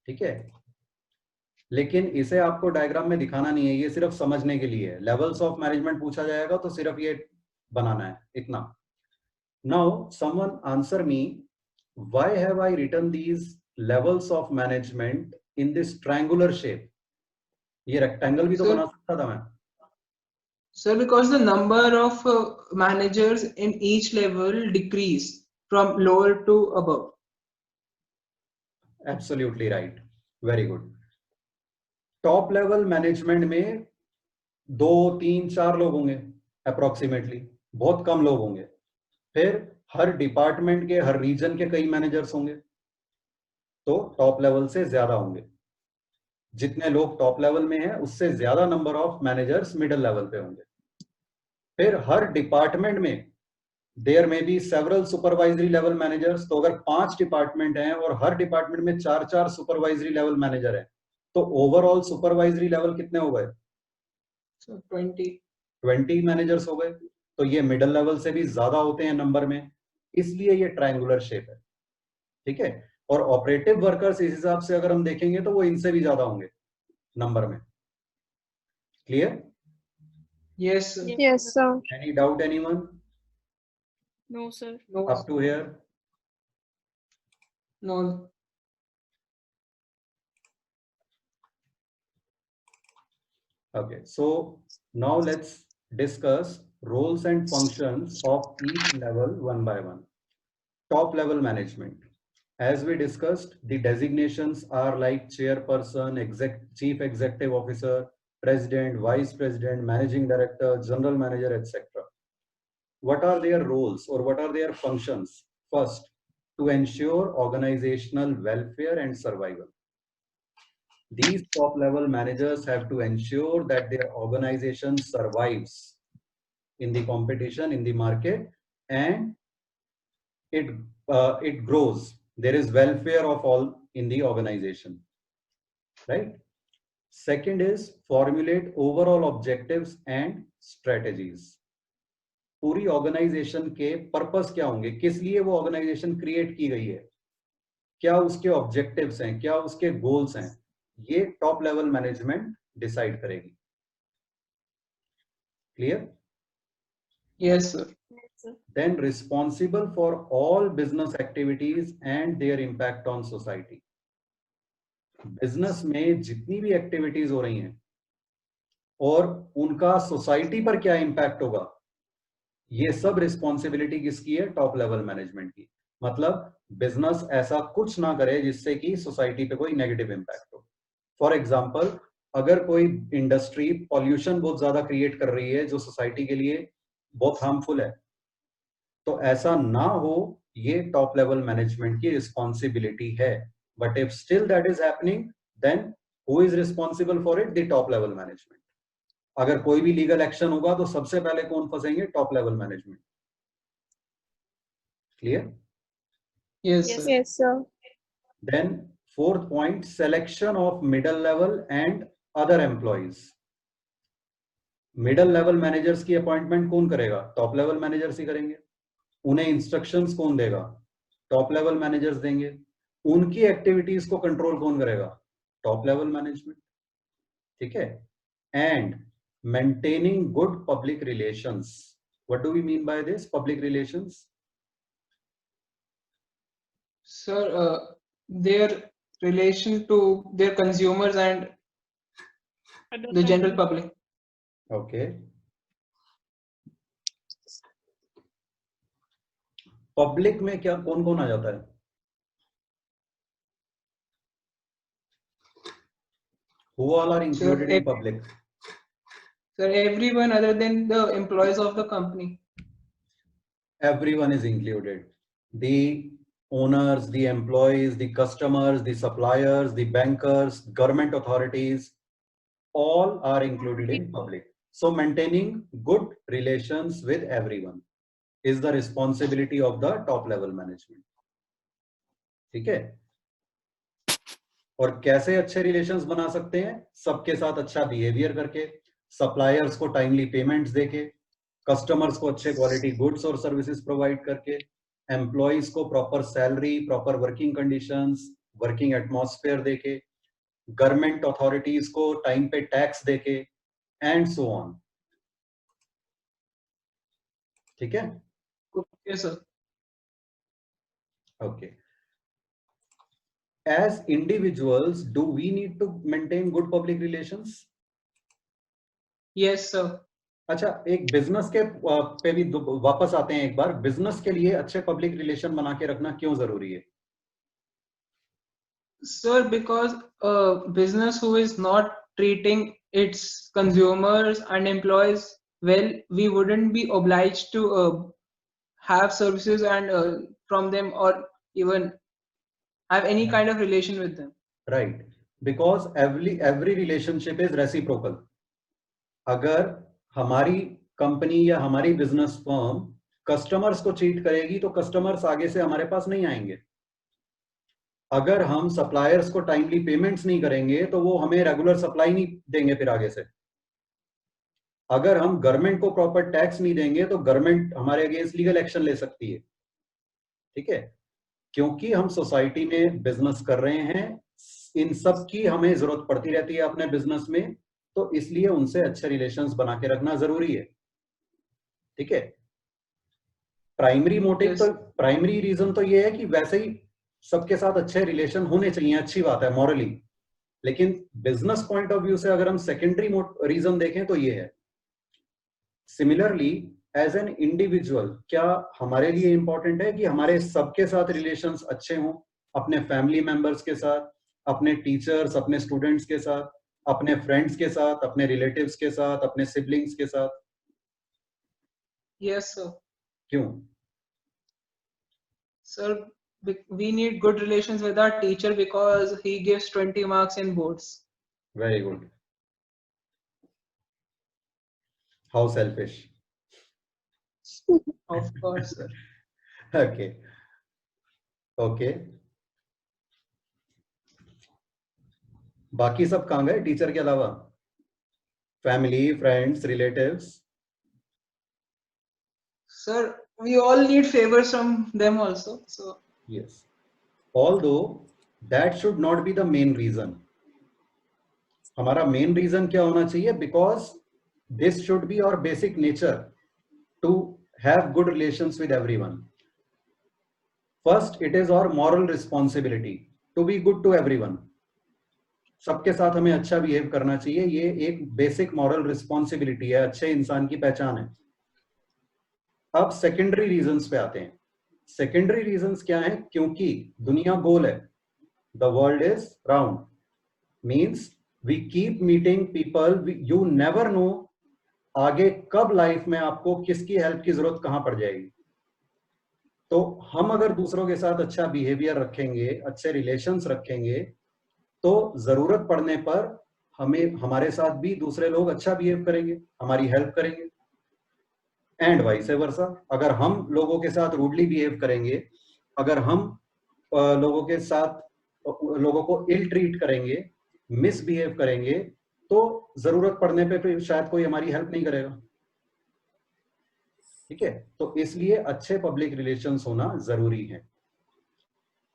[SPEAKER 1] ठीक है, लेकिन इसे आपको डायग्राम में दिखाना नहीं है, ये सिर्फ समझने के लिए है. लेवल्स ऑफ मैनेजमेंट पूछा जाएगा तो सिर्फ ये बनाना है, इतना. Now someone answer me, why have I written these levels of management in this triangular shape? ये रेक्टेंगल भी तो बना सकता था मैं.
[SPEAKER 3] Sir, because the number of managers in each level decrease from lower to above.
[SPEAKER 1] Absolutely right, very good. Top level management में 2, 3, 4 लोग होंगे अप्रोक्सीमेटली, बहुत कम लोग होंगे. फिर हर डिपार्टमेंट के, हर रीजन के कई मैनेजर्स होंगे, तो टॉप लेवल से ज्यादा होंगे. जितने लोग टॉप लेवल में हैं, उससे ज्यादा number of managers middle level पे होंगे. फिर हर डिपार्टमेंट में there may be several supervisory level managers. तो अगर 5 डिपार्टमेंट हैं और हर डिपार्टमेंट में 4-4 सुपरवाइजरी लेवल मैनेजर हैं, तो ओवरऑल सुपरवाइजरी लेवल कितने हो गए?
[SPEAKER 3] So 20
[SPEAKER 1] मैनेजर्स हो गए. तो ये मिडिल लेवल से भी ज्यादा होते हैं नंबर में, इसलिए ये ट्रायंगुलर शेप है. ठीक है, और ऑपरेटिव वर्कर्स इस हिसाब से अगर हम देखेंगे तो वो इनसे भी ज्यादा होंगे नंबर में. Clear?
[SPEAKER 3] Yes, sir.
[SPEAKER 2] Yes, sir.
[SPEAKER 1] Any doubt anyone
[SPEAKER 4] No, sir.
[SPEAKER 3] No,
[SPEAKER 1] up to here?
[SPEAKER 3] no.
[SPEAKER 1] Okay, so now let's discuss roles and functions of each level one by one. Top level management. As we discussed, the designations are like chairperson, chief executive officer, president, vice president, managing director, general manager, etc. What are their roles or what are their functions? First, to ensure organizational welfare and survival. These top level managers have to ensure that their organization survives in the competition, in the market, and it grows. There is welfare of all in the organization, right? Second is formulate overall objectives and strategies. पूरी organisation के purpose क्या होंगे, किस लिए वो organisation create की गई है, क्या उसके ऑब्जेक्टिव्स हैं, क्या उसके गोल्स हैं, ये टॉप लेवल मैनेजमेंट डिसाइड करेगी. Clear?
[SPEAKER 3] Yes, sir.
[SPEAKER 1] Then responsible for all business activities and their impact on society. Business में जितनी भी एक्टिविटीज हो रही हैं और उनका सोसाइटी पर क्या इंपैक्ट होगा, ये सब रिस्पॉन्सिबिलिटी किसकी है? टॉप लेवल मैनेजमेंट की. मतलब बिजनेस ऐसा कुछ ना करे जिससे कि सोसाइटी पे कोई नेगेटिव इंपैक्ट हो. फॉर एग्जाम्पल, अगर कोई इंडस्ट्री पॉल्यूशन बहुत ज्यादा क्रिएट कर रही है जो सोसाइटी के लिए बहुत हार्मफुल है, तो ऐसा ना हो, ये टॉप लेवल मैनेजमेंट की रिस्पॉन्सिबिलिटी है. But if still that is happening, then who is responsible for it? The top level management. अगर कोई भी लीगल एक्शन होगा तो सबसे पहले कौन फंसेंगे? Top level management. Clear?
[SPEAKER 3] Yes, sir.
[SPEAKER 2] Yes, sir.
[SPEAKER 1] Then Fourth point, selection of middle level and other employees. Middle level managers की अपॉइंटमेंट कौन करेगा? टॉप लेवल मैनेजर्स ही करेंगे. उन्हें इंस्ट्रक्शंस कौन देगा? टॉप लेवल मैनेजर्स देंगे. उनकी एक्टिविटीज को कंट्रोल कौन करेगा? Top level management. ठीक है. And maintaining good public relations. What do we mean by this public relations?
[SPEAKER 3] Sir, their relation to their consumers and
[SPEAKER 4] Other
[SPEAKER 3] the general
[SPEAKER 4] companies.
[SPEAKER 3] public.
[SPEAKER 1] Okay. Public में क्या कौन कौन आ जाता है? Who all are included in public?
[SPEAKER 3] Sir, everyone other than the employees of the company.
[SPEAKER 1] Everyone is included. The owners, the employees, the customers, the suppliers, the bankers, government authorities, all are included in public. So maintaining good relations with everyone is the responsibility of the top level management. ठीक है. और कैसे अच्छे relations बना सकते हैं? सबके साथ अच्छा बिहेवियर करके, सप्लायर्स को टाइमली पेमेंट्स देके, कस्टमर्स को अच्छे क्वालिटी गुड्स और सर्विसेज प्रोवाइड करके, एम्प्लॉइज को proper salary, proper working conditions, working atmosphere देके, गवर्नमेंट अथॉरिटीज को टाइम पे टैक्स देके, एंड सो ऑन. ठीक है.
[SPEAKER 3] Okay, sir.
[SPEAKER 1] Okay. As individuals, do we need to maintain good public relations?
[SPEAKER 3] Yes, sir.
[SPEAKER 1] अच्छा, एक बिजनेस के पे भी वापस आते हैं एक बार. बिजनेस के लिए अच्छे पब्लिक रिलेशन बना के रखना क्यों जरूरी है?
[SPEAKER 3] Sir, because a business who is not treating its consumers and employees well, we wouldn't be obliged to have services and from them, or even have any kind of relation with them.
[SPEAKER 1] Right. Because every relationship is reciprocal. अगर हमारी company या हमारी business firm customers को cheat करेगी तो customers आगे से हमारे पास नहीं आएंगे. अगर हम सप्लायर्स को टाइमली पेमेंट्स नहीं करेंगे तो वो हमें रेगुलर सप्लाई नहीं देंगे फिर आगे से. अगर हम गवर्नमेंट को प्रॉपर टैक्स नहीं देंगे तो गवर्नमेंट हमारे अगेंस्ट लीगल एक्शन ले सकती है. ठीक है. क्योंकि हम सोसाइटी में बिजनेस कर रहे हैं, इन सब की हमें जरूरत पड़ती रहती है अपने बिजनेस में, तो इसलिए उनसे अच्छे रिलेशंस बना के रखना जरूरी है. ठीक है. Primary motive
[SPEAKER 3] Yes.
[SPEAKER 1] तो प्राइमरी रीजन तो ये है कि वैसे ही सबके साथ अच्छे रिलेशन होने चाहिए, अच्छी बात है मॉरली. लेकिन बिजनेस पॉइंट ऑफ व्यू से अगर हम सेकेंडरी रीजन देखें तो ये है. सिमिलरली एज एन इंडिविजुअल, क्या हमारे लिए इंपॉर्टेंट है कि हमारे सबके साथ रिलेशंस अच्छे हों, अपने फैमिली मेंबर्स के साथ, अपने टीचर्स, अपने स्टूडेंट्स के साथ, अपने फ्रेंड्स के साथ, अपने रिलेटिव्स के साथ, अपने सिबलिंग्स के साथ?
[SPEAKER 3] Yes, sir.
[SPEAKER 1] क्यों?
[SPEAKER 3] Sir, we need good relations with our teacher because he gives 20 marks in boards.
[SPEAKER 1] Very good. How selfish.
[SPEAKER 3] Of course, sir.
[SPEAKER 1] Okay. Okay. बाकी सब कहाँ गए टीचर के अलावा? Family, friends, relatives?
[SPEAKER 3] Sir, we all need favors from them also. So,
[SPEAKER 1] Yes. Although that should not be the main reason. हमारा main reason क्या होना चाहिए? Because this should be our basic nature to have good relations with everyone. First, it is our moral responsibility to be good to everyone. सबके साथ हमें अच्छा behave करना चाहिए. ये एक बेसिक मॉरल रिस्पॉन्सिबिलिटी है, अच्छे इंसान की पहचान है. अब सेकेंडरी रीजंस पे आते हैं. सेकेंडरी रीजंस क्या है? क्योंकि दुनिया गोल है. The world is round. Means we keep meeting people. You never know आगे कब लाइफ में आपको किसकी हेल्प की जरूरत कहां पड़ जाएगी. तो हम अगर दूसरों के साथ अच्छा बिहेवियर रखेंगे, अच्छे रिलेशंस रखेंगे, तो जरूरत पड़ने पर हमें हमारे साथ भी दूसरे लोग अच्छा बिहेव करेंगे, हमारी हेल्प करेंगे. एंड वाइस वर्सा, अगर हम लोगों के साथ रूडली बिहेव करेंगे, अगर हम लोगों के साथ लोगों को इल ट्रीट करेंगे, मिसबिहेव करेंगे, तो जरूरत पड़ने पे फिर शायद कोई हमारी हेल्प नहीं करेगा। ठीक है, तो इसलिए अच्छे पब्लिक रिलेशंस होना जरूरी है।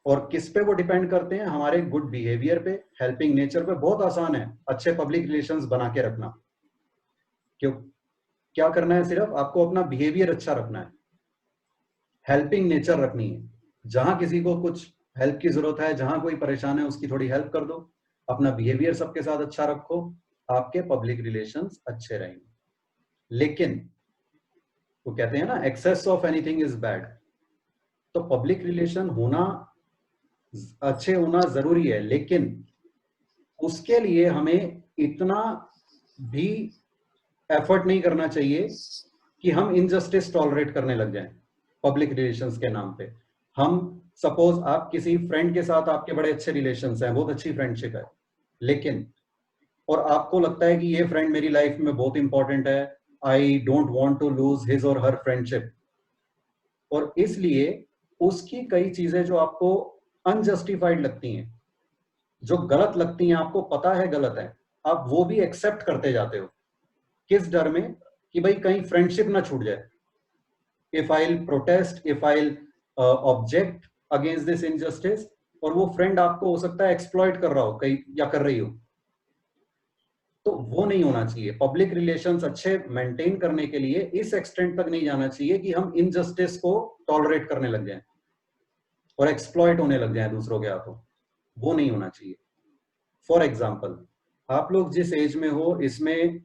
[SPEAKER 1] और किस पे वो डिपेंड करते हैं? हमारे गुड बिहेवियर पे, हेल्पिंग नेचर पे। बहुत आसान है अच्छे पब्लिक रिलेशंस बना के रखना। क्यों? क्या करना है? सिर्फ आपको अपना बिहेवियर अच्छा रखना है, हेल्पिंग नेचर रखनी है। जहां किसी को कुछ हेल्प की जरूरत है, जहां कोई परेशान है, उसकी थोड़ी हेल्प कर दो, अपना बिहेवियर सबके साथ अच्छा रखो, आपके पब्लिक रिलेशंस अच्छे रहेंगे। लेकिन वो कहते हैं ना, excess of anything is bad. तो पब्लिक रिलेशन होना, अच्छे होना जरूरी है, लेकिन उसके लिए हमें इतना भी एफर्ट नहीं करना चाहिए कि हम इनजस्टिस टॉलरेट करने लग जाएं पब्लिक रिलेशंस के नाम पे। हम सपोज आप किसी फ्रेंड के साथ, आपके बड़े अच्छे रिलेशंस हैं, बहुत अच्छी फ्रेंडशिप है, लेकिन और आपको लगता है कि ये फ्रेंड मेरी लाइफ में बहुत इंपॉर्टेंट है, I don't want to lose his or her friendship, और इसलिए उसकी कई चीजें जो आपको अनजस्टिफाइड लगती हैं, जो गलत लगती हैं, आपको पता है गलत है, आप वो भी एक्सेप्ट करते जाते हो। किस डर में? कि भाई कहीं फ्रेंडशिप ना छूट जाए। If I protest, if I object against this injustice, और वो फ्रेंड आपको हो सकता है एक्सप्लॉइट कर रहा हो कहीं, या कर रही हो, तो वो नहीं होना चाहिए। पब्लिक रिलेशंस अच्छे मेंटेन करने के लिए इस एक्सटेंट तक नहीं जाना चाहिए कि हम इनजस्टिस को टॉलरेट करने लग जाएं और एक्सप्लॉइट होने लग जाएं दूसरों के हाथों। वो नहीं होना चाहिए। फॉर एग्जाम्पल, आप लोग जिस एज में हो, इसमें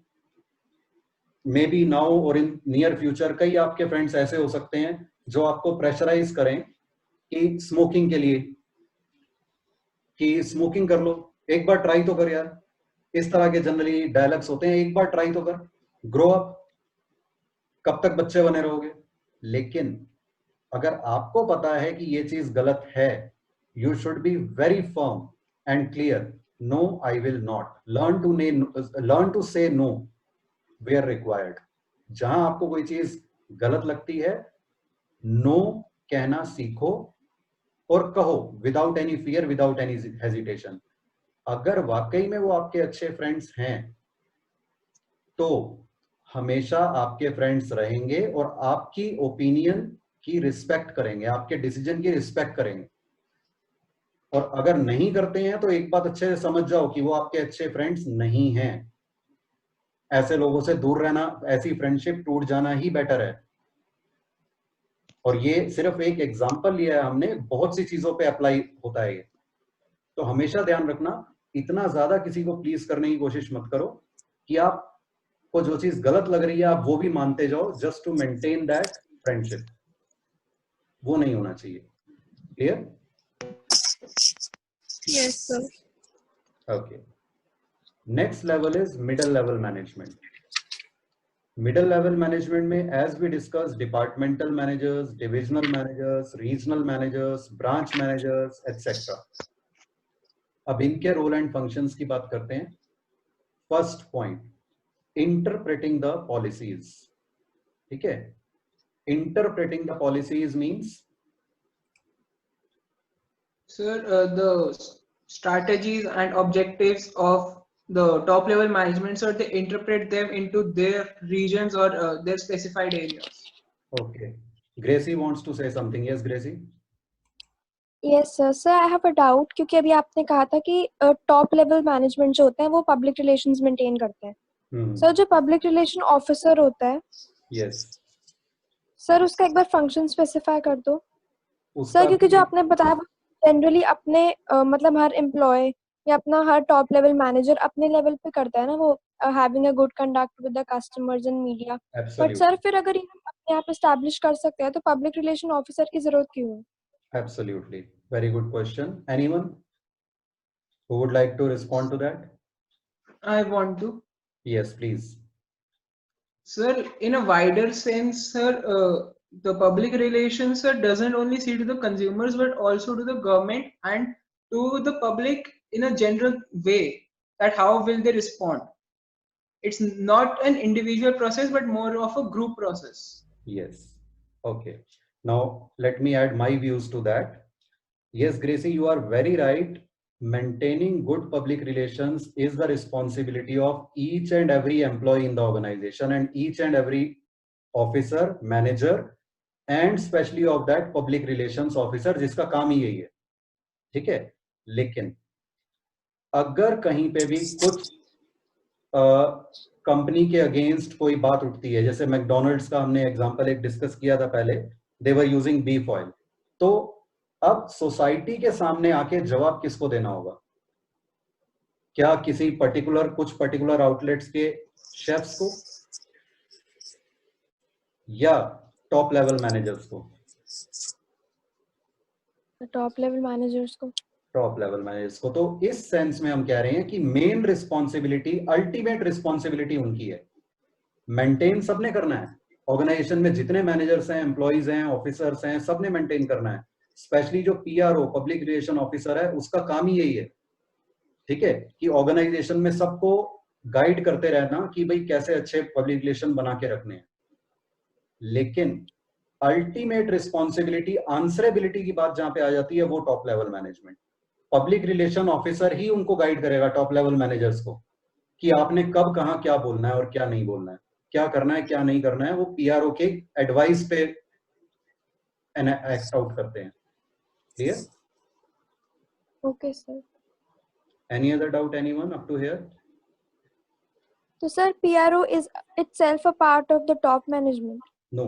[SPEAKER 1] मे बी नाउ और इन नियर फ्यूचर कई आपके फ्रेंड्स ऐसे हो सकते हैं जो आपको प्रेशराइज करें कि स्मोकिंग के लिए, कि स्मोकिंग कर लो, एक बार ट्राई तो कर यार। इस तरह के जनरली डायलॉग्स होते हैं, एक बार ट्राई तो कर, ग्रो अप, कब तक बच्चे बने रहोगे। लेकिन अगर आपको पता है कि ये चीज गलत है, you should be very firm and clear, no I will not, learn to say no where required. जहां आपको कोई चीज गलत लगती है, नो कहना सीखो, और कहो without any fear, without any hesitation. अगर वाकई में वो आपके अच्छे फ्रेंड्स हैं, तो हमेशा आपके फ्रेंड्स रहेंगे और आपकी ओपिनियन की रिस्पेक्ट करेंगे, आपके डिसीजन की रिस्पेक्ट करेंगे। और अगर नहीं करते हैं तो एक बात अच्छे से समझ जाओ कि वो आपके अच्छे फ्रेंड्स नहीं हैं। ऐसे लोगों से दूर रहना, ऐसी फ्रेंडशिप टूट जाना ही बेटर है। और ये सिर्फ एक एग्जांपल लिया है हमने, बहुत सी चीजों पे अप्लाई होता है ये। तो हमेशा ध्यान रखना, इतना ज्यादा किसी को प्लीज करने की कोशिश मत करो कि आपको जो चीज गलत लग रही है आप वो भी मानते जाओ just to maintain that friendship. वो नहीं होना चाहिए। Clear?
[SPEAKER 2] Yes, sir.
[SPEAKER 1] Okay. Next level is middle level management. Middle level management में, as we discussed, departmental managers, divisional managers, regional managers, branch managers, etc. अब इनके रोल एंड फंक्शंस की बात करते हैं। First point, interpreting the policies. ठीक है, interpreting the policies means,
[SPEAKER 3] Sir, the strategies and objectives of the top level management, sir, they interpret them into their regions or their specified areas.
[SPEAKER 1] okay. Gracie wants to say something. Yes, Gracie.
[SPEAKER 2] Yes, sir. Sir, I have a doubt क्योंकि अभी आपने कहा था कि top level management जो होते हैं वो पब्लिक रिलेशंस मेंटेन करते हैं। सर, जो पब्लिक रिलेशन ऑफिसर होता है,
[SPEAKER 1] Yes.
[SPEAKER 2] सर उसका एक बार फंक्शन स्पेसिफाई कर दो।
[SPEAKER 1] उसका
[SPEAKER 2] सर, क्योंकि जो आपने बताया वो जनरली अपने मतलब हर एम्प्लॉय या अपना हर टॉप लेवल मैनेजर अपने लेवल पे करता है ना, वो having a good conduct with the customers and media. But
[SPEAKER 1] Absolutely.
[SPEAKER 2] Sir, फिर अगर ये हम अपने आप एस्टैब्लिश कर सकते हैं तो पब्लिक रिलेशन ऑफिसर की जरूरत क्यों है?
[SPEAKER 1] Absolutely. Very good question. Anyone who would like to respond to that?
[SPEAKER 3] I want to.
[SPEAKER 1] Yes, please.
[SPEAKER 3] Sir, in a wider sense, sir, the public relations, sir, doesn't only see to the consumers but also to the government and to the public in a general way, that how will they respond. It's not an individual process but more of a group process.
[SPEAKER 1] Yes. Okay. Now let me add my views to that. Yes, Gracie, you are very right maintaining good public relations is the responsibility of each and every employee in the organization and each and every officer, manager, and especially of that public relations officer, जिसका काम ही यही है, ठीक है। लेकिन अगर कहीं पे भी कुछ कंपनी के अगेंस्ट कोई बात उठती है, जैसे मैकडोनल्ड्स का हमने एग्जांपल एक डिस्कस किया था पहले, दे वर यूजिंग बीफ ऑयल, तो अब सोसाइटी के सामने आके जवाब किसको देना होगा? क्या किसी पर्टिकुलर, कुछ पर्टिकुलर आउटलेट्स के शेफ्स को, या टॉप लेवल मैनेजर्स को?
[SPEAKER 2] टॉप लेवल मैनेजर्स को।
[SPEAKER 1] टॉप लेवल मैनेजर्स को। तो इस सेंस में हम कह रहे हैं कि मेन रिस्पॉन्सिबिलिटी, अल्टीमेट रिस्पॉन्सिबिलिटी उनकी है। मेंटेन सबने करना है, ऑर्गेनाइजेशन में जितने मैनेजर्स हैं, एम्प्लॉइज हैं, ऑफिसर्स हैं, सबने मेंटेन करना है। स्पेशली जो पीआरओ, पब्लिक रिलेशन ऑफिसर है, उसका काम ही यही है, ठीक है, कि ऑर्गेनाइजेशन में सबको गाइड करते रहना कि भाई कैसे अच्छे पब्लिक रिलेशन बना के रखने हैं। लेकिन अल्टीमेट रिस्पॉन्सिबिलिटी, आंसरेबिलिटी की बात जहां पे आ जाती है, वो top level management, public relation officer ही उनको गाइड करेगा, टॉप लेवल मैनेजर्स को, कि आपने कब कहां क्या बोलना है और क्या नहीं बोलना है, क्या करना है क्या नहीं करना है। वो पीआरओ के एडवाइस पे एक्ट आउट करते हैं। Clear?
[SPEAKER 2] Okay sir.
[SPEAKER 1] Any other doubt anyone up to here?
[SPEAKER 2] तो sir PRO is itself a part of the top management?
[SPEAKER 1] No.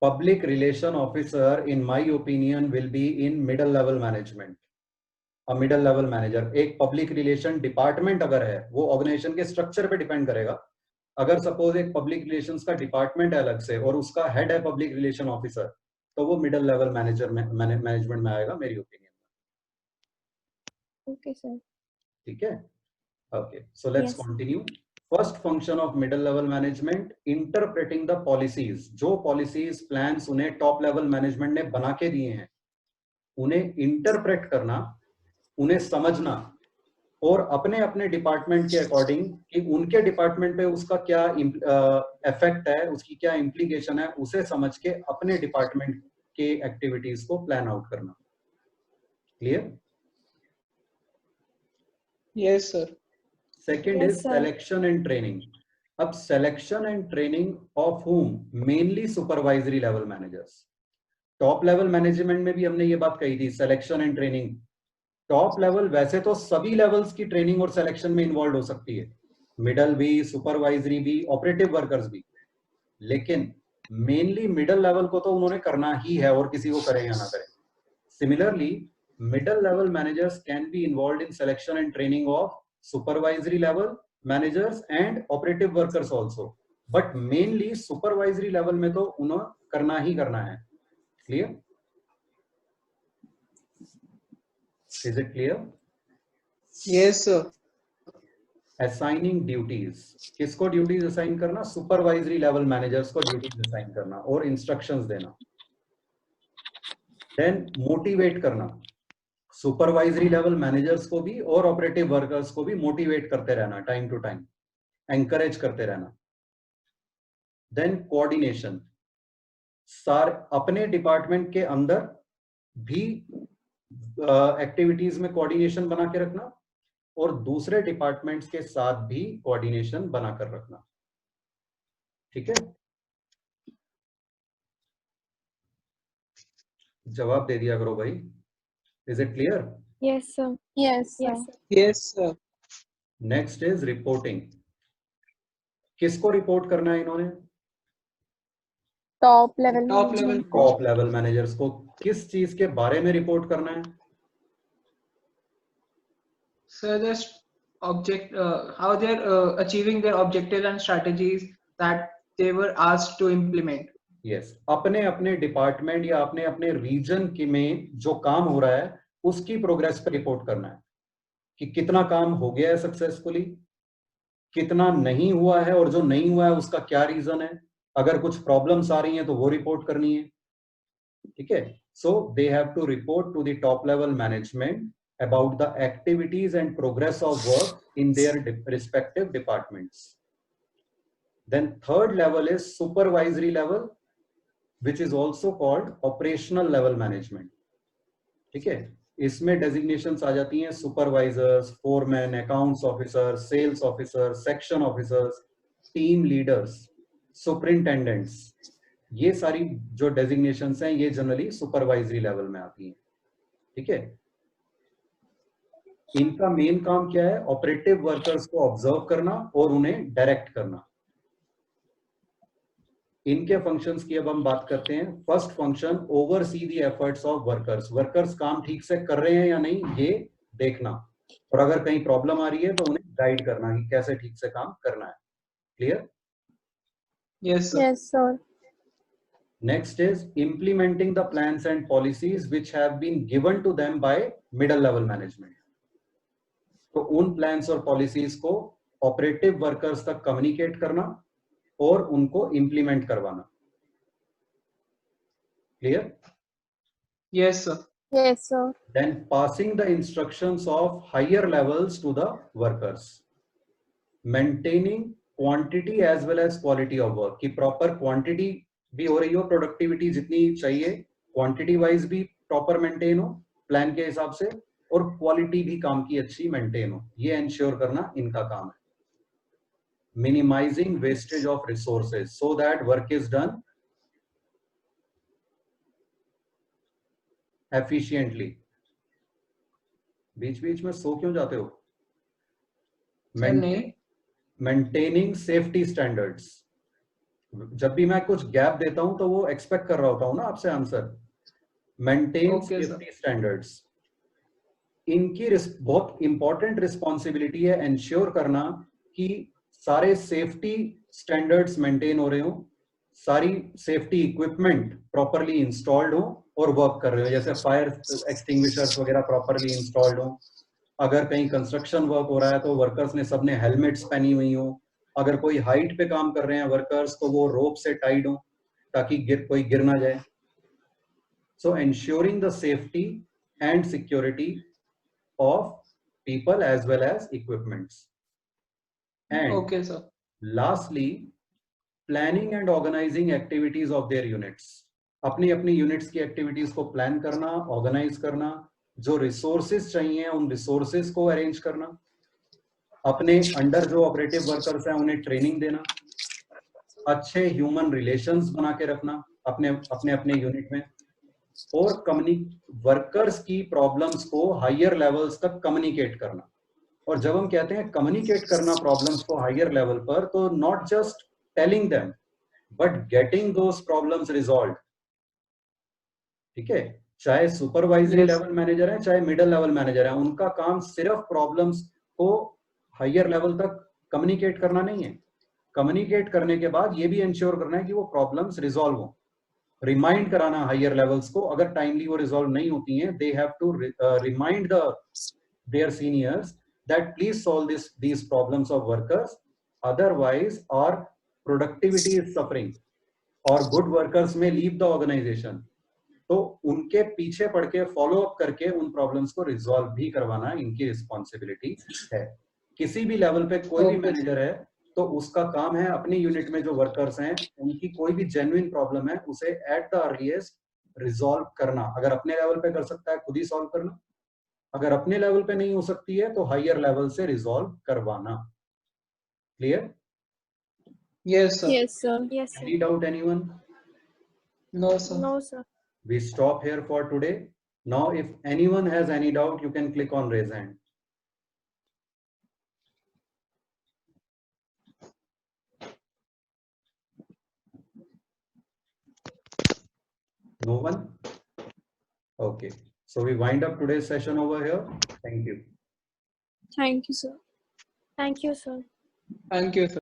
[SPEAKER 1] Public relation officer, in my opinion, will be in middle level management. A middle level manager. एक public relation department अगर है, वो organization के structure पे depend करेगा। अगर suppose एक public relations का department है अलग से और उसका head है public relation officer, तो वो middle level manager में management में आएगा, मेरी opinion में।
[SPEAKER 2] Okay sir.
[SPEAKER 1] ठीक है? Okay, so let's continue. First function of middle level management, interpreting the policies. जो policies, plans उन्हें top level management ने बना के दिए हैं, उन्हें interpret करना, उन्हें समझना, और अपने अपने डिपार्टमेंट के अकॉर्डिंग कि उनके डिपार्टमेंट पे उसका क्या इफेक्ट है, उसकी क्या इम्प्लीकेशन है, उसे समझ के अपने डिपार्टमेंट के एक्टिविटीज को प्लान आउट करना। Clear?
[SPEAKER 3] Yes sir.
[SPEAKER 1] Second is selection and training. अब selection and training of whom? Mainly supervisory level managers. Top level management में भी हमने ये बात कही थी, selection and training. Top level वैसे तो सभी levels की training और selection में involved हो सकती है, middle भी, supervisory भी, operative workers भी, लेकिन mainly middle level को तो उन्होंने करना ही है और किसी को करें या ना करें। Similarly, middle level managers can be involved in selection and training of supervisory level managers and operative workers also, but mainly supervisory level में तो उन्हें करना ही करना है। Clear? Is it clear?
[SPEAKER 3] Yes sir.
[SPEAKER 1] Assigning duties. किसको duties assign करना? Supervisory level managers को duties assign करना और instructions देना। Then motivate करना, सुपरवाइजरी लेवल मैनेजर्स को भी और ऑपरेटिव वर्कर्स को भी मोटिवेट करते रहना, टाइम टू टाइम एनकरेज करते रहना। देन कोऑर्डिनेशन, अपने डिपार्टमेंट के अंदर भी एक्टिविटीज में कोऑर्डिनेशन बना के रखना और दूसरे डिपार्टमेंट्स के साथ भी कोऑर्डिनेशन बनाकर रखना। ठीक है, जवाब दे दिया करो भाई। Is it clear?
[SPEAKER 2] Yes sir. Yes sir.
[SPEAKER 3] Yes sir.
[SPEAKER 1] Next is reporting. किसको रिपोर्ट करना है इन्होंने?
[SPEAKER 2] Top level
[SPEAKER 1] मैनेजर्स को। किस चीज के बारे में रिपोर्ट करना है?
[SPEAKER 3] Sir, just how they're achieving their objectives and strategies that they were asked to implement.
[SPEAKER 1] Yes, अपने अपने डिपार्टमेंट या अपने अपने रीजन के में जो काम हो रहा है उसकी प्रोग्रेस पर रिपोर्ट करना है कि कितना काम हो गया है सक्सेसफुली, कितना नहीं हुआ है, और जो नहीं हुआ है उसका क्या रीजन है, अगर कुछ प्रॉब्लम्स आ रही हैं तो वो रिपोर्ट करनी है। ठीक है, so they have to report to the top level management about the activities and progress of work in their respective departments. Then third level is supervisory level, which is also called operational level management. ठीक है, इसमें designations आ जाती हैं supervisors, foreman, accounts officer, sales officer, section officers, team leaders, superintendents. ये सारी जो designations हैं ये जनरली सुपरवाइजरी लेवल में आती हैं। ठीक है, इनका मेन काम क्या है? ऑपरेटिव वर्कर्स को ऑब्जर्व करना और उन्हें डायरेक्ट करना। इनके फंक्शंस की अब हम बात करते हैं। First function, oversee the efforts of workers. Workers काम ठीक से कर रहे हैं या नहीं ये देखना, और अगर कहीं प्रॉब्लम आ रही है तो उन्हें गाइड करना कि कैसे ठीक से काम करना है। Clear?
[SPEAKER 3] Yes, sir.
[SPEAKER 2] Yes, sir.
[SPEAKER 1] Next is implementing the plans and policies which have been given to them by middle level management. तो उन प्लान्स और पॉलिसीज को ऑपरेटिव वर्कर्स तक कम्युनिकेट करना और उनको इंप्लीमेंट करवाना। Clear?
[SPEAKER 3] Yes, sir.
[SPEAKER 2] Yes, sir.
[SPEAKER 1] Then passing the instructions of higher levels to the workers. Maintaining quantity as well as quality of work, कि proper quantity भी हो रही हो, प्रोडक्टिविटी जितनी चाहिए क्वांटिटी वाइज भी प्रॉपर मेंटेन हो प्लान के हिसाब से, और क्वालिटी भी काम की अच्छी मेंटेन हो, ये इंश्योर करना इनका काम है। Minimising wastage of resources so that work is done efficiently. बीच बीच में सो क्यों जाते हो?
[SPEAKER 3] Sir, नहीं.
[SPEAKER 1] Maintaining safety standards. जब भी मैं कुछ गैप देता हूं तो वो एक्सपेक्ट कर रहा होता हूं ना आपसे answer. Maintain
[SPEAKER 3] Okay, sir.
[SPEAKER 1] Safety standards. इनकी बहुत इंपॉर्टेंट रिस्पॉन्सिबिलिटी है एंश्योर करना कि सारे सेफ्टी स्टैंडर्ड्स मेंटेन हो रहे हो, सारी सेफ्टी इक्विपमेंट प्रॉपरली इंस्टॉल्ड हो और वर्क कर रहे हो, जैसे फायर एक्सटिंग्विशर्स वगैरह प्रॉपरली इंस्टॉल्ड हो। अगर कहीं कंस्ट्रक्शन वर्क हो रहा है तो वर्कर्स ने सबने हेलमेट्स पहनी हुई हो। अगर कोई हाइट पे काम कर रहे हैं वर्कर्स तो वो रोप से टाइड हो ताकि कोई गिर ना जाए। So ensuring the safety and security of people as well as equipments. And
[SPEAKER 3] Okay, sir.
[SPEAKER 1] lastly, planning and organizing activities of their units. अपनी अपनी यूनिट्स की एक्टिविटीज को प्लान करना, ऑर्गेनाइज करना, जो रिसोर्सेज चाहिए उन रिसोर्सेज को अरेंज करना, अपने अंडर जो ऑपरेटिव वर्कर्स हैं उन्हें ट्रेनिंग देना, अच्छे ह्यूमन रिलेशंस बना के रखना अपने अपने अपने यूनिट में, और वर्कर्स की प्रॉब्लम्स को हायर लेवल्स तक कम्युनिकेट करना। और जब हम कहते हैं कम्युनिकेट करना प्रॉब्लम्स को हायर लेवल पर, तो not just telling them but getting those problems resolve. ठीक है, चाहे सुपरवाइजरी लेवल मैनेजर है चाहे मिडिल लेवल मैनेजर है, उनका काम सिर्फ प्रॉब्लम्स को हायर लेवल तक कम्युनिकेट करना नहीं है। कम्युनिकेट करने के बाद ये भी इंश्योर करना है कि वो प्रॉब्लम्स रिजॉल्व हो, रिमाइंड कराना हायर लेवल्स को। अगर टाइमली वो रिजॉल्व नहीं होती हैं, they have to remind their seniors that please solve these problems of workers, otherwise our productivity is suffering और good workers may leave the organization। तो उनके पीछे पड़ के फॉलो अप करके उन प्रॉब्लम्स को रिजॉल्व भी करवाना इनकी रिस्पॉन्सिबिलिटी है। किसी भी लेवल पे कोई भी मैनेजर है तो उसका काम है अपनी यूनिट में जो वर्कर्स हैं उनकी कोई भी जेन्युइन प्रॉब्लम है उसे एट द अर्लीएस्ट रिजॉल्व करना। अगर अपने लेवल पे कर सकता है खुद ही सॉल्व करना, अगर अपने लेवल पे नहीं हो सकती है तो हायर लेवल से रिजॉल्व करवाना। Clear?
[SPEAKER 3] Yes, sir.
[SPEAKER 2] Yes, sir. Yes, sir.
[SPEAKER 1] Any doubt anyone?
[SPEAKER 3] No, sir.
[SPEAKER 2] No, sir.
[SPEAKER 1] We stop here for today. Now if anyone has any doubt you can click on raise hand. No one? Okay. So we wind up today's session over here. Thank you.
[SPEAKER 2] Thank you, sir. Thank you, sir.
[SPEAKER 3] Thank you, sir.